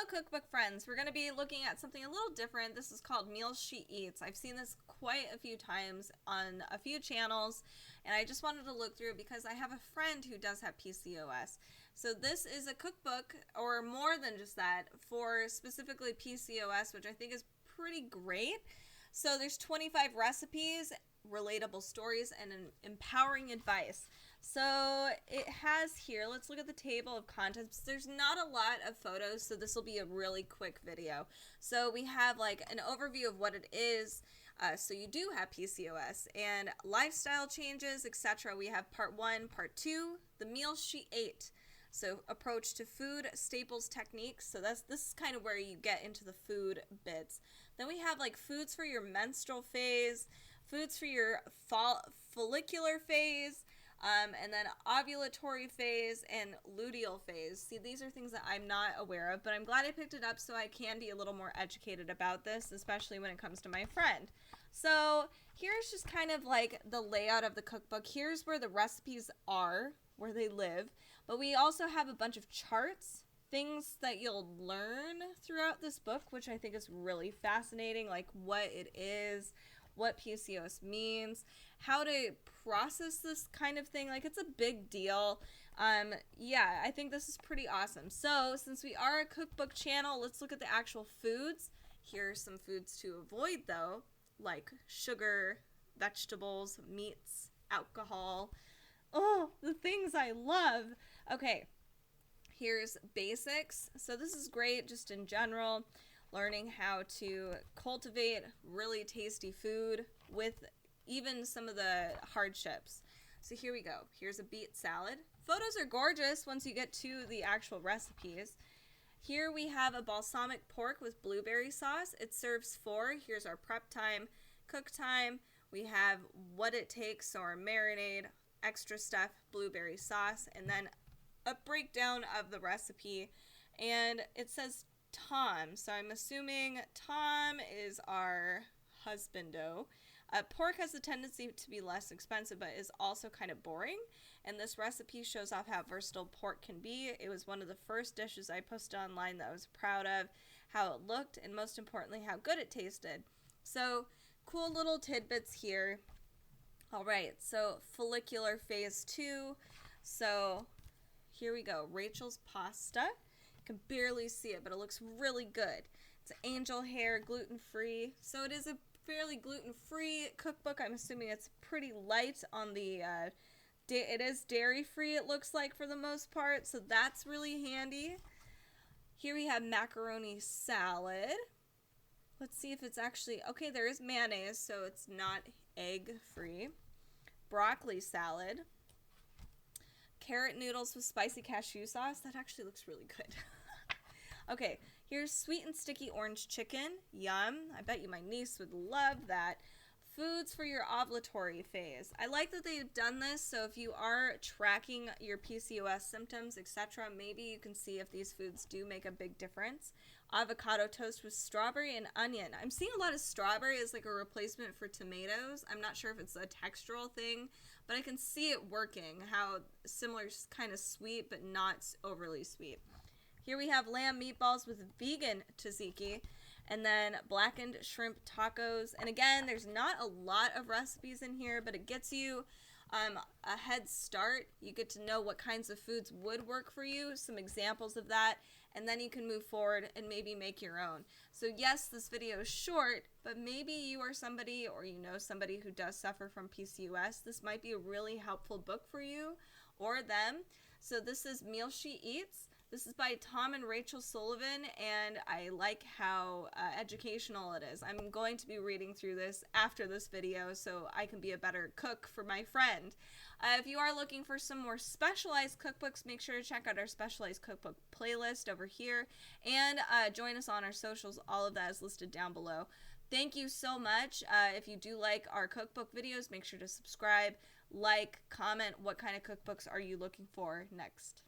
Hello, cookbook friends. We're going to be looking at something a little different. This is called Meals She Eats. I've seen this quite a few times on a few channels, and I just wanted to look through it because I have a friend who does have PCOS. So this is a cookbook, or more than just that, for specifically PCOS, which I think is pretty great. So there's 25 recipes, relatable stories, and an empowering advice. So it has here, let's look at the table of contents. There's not a lot of photos, so this will be a really quick video. So we have like an overview of what it is. So you do have PCOS, and lifestyle changes, etc. We have part 1, part 2, the meals she ate. So approach to food, staples, techniques. So this is kind of where you get into the food bits. Then we have like foods for your menstrual phase, foods for your follicular phase, and then ovulatory phase and luteal phase. See, these are things that I'm not aware of, but I'm glad I picked it up so I can be a little more educated about this, especially when it comes to my friend. So here's just kind of like the layout of the cookbook. Here's where the recipes are, where they live, but we also have a bunch of charts, things that you'll learn throughout this book, which I think is really fascinating, like what it is, what PCOS means, how to process this kind of thing. Like, it's a big deal. Yeah, I think this is pretty awesome. So since we are a cookbook channel, let's look at the actual foods. Here are some foods to avoid though, like sugar, vegetables, meats, alcohol. Oh, the things I love. Okay, here's basics. So this is great just in general, learning how to cultivate really tasty food with even some of the hardships. So here we go. Here's a beet salad. Photos are gorgeous once you get to the actual recipes. Here we have a balsamic pork with blueberry sauce. It serves 4. Here's our prep time, cook time. We have what it takes, so our marinade, extra stuff, blueberry sauce, and then a breakdown of the recipe. And it says Tom, so I'm assuming Tom is our husbando. Pork has a tendency to be less expensive, but is also kind of boring. And this recipe shows off how versatile pork can be. It was one of the first dishes I posted online that I was proud of, how it looked, and most importantly, how good it tasted. So cool little tidbits here. All right, so follicular phase 2. So here we go. Rachel's pasta. You can barely see it, but it looks really good. It's angel hair, gluten-free. So it is a fairly gluten-free cookbook. I'm assuming it's pretty light on the, it is dairy-free, it looks like, for the most part. So that's really handy. Here we have macaroni salad. Let's see if it's actually, okay, there is mayonnaise, so it's not egg-free. Broccoli salad. Carrot noodles with spicy cashew sauce. That actually looks really good. Okay, here's sweet and sticky orange chicken. Yum. I bet you my niece would love that. Foods for your ovulatory phase. I like that they've done this, so if you are tracking your PCOS symptoms, etc., maybe you can see if these foods do make a big difference. Avocado toast with strawberry and onion. I'm seeing a lot of strawberry as like a replacement for tomatoes. I'm not sure if it's a textural thing, but I can see it working, how similar, kind of sweet, but not overly sweet. Here we have lamb meatballs with vegan tzatziki, and then blackened shrimp tacos. And again, there's not a lot of recipes in here, but it gets you a head start. You get to know what kinds of foods would work for you, some examples of that, and then you can move forward and maybe make your own. So yes, this video is short, but maybe you are somebody, or you know somebody who does suffer from PCOS. This might be a really helpful book for you or them. So this is Meal She Eats. This is by Tom and Rachael Sullivan, and I like how educational it is. I'm going to be reading through this after this video so I can be a better cook for my friend. If you are looking for some more specialized cookbooks, make sure to check out our specialized cookbook playlist over here, and join us on our socials. All of that is listed down below. Thank you so much. If you do like our cookbook videos, make sure to subscribe, like, comment. What kind of cookbooks are you looking for next?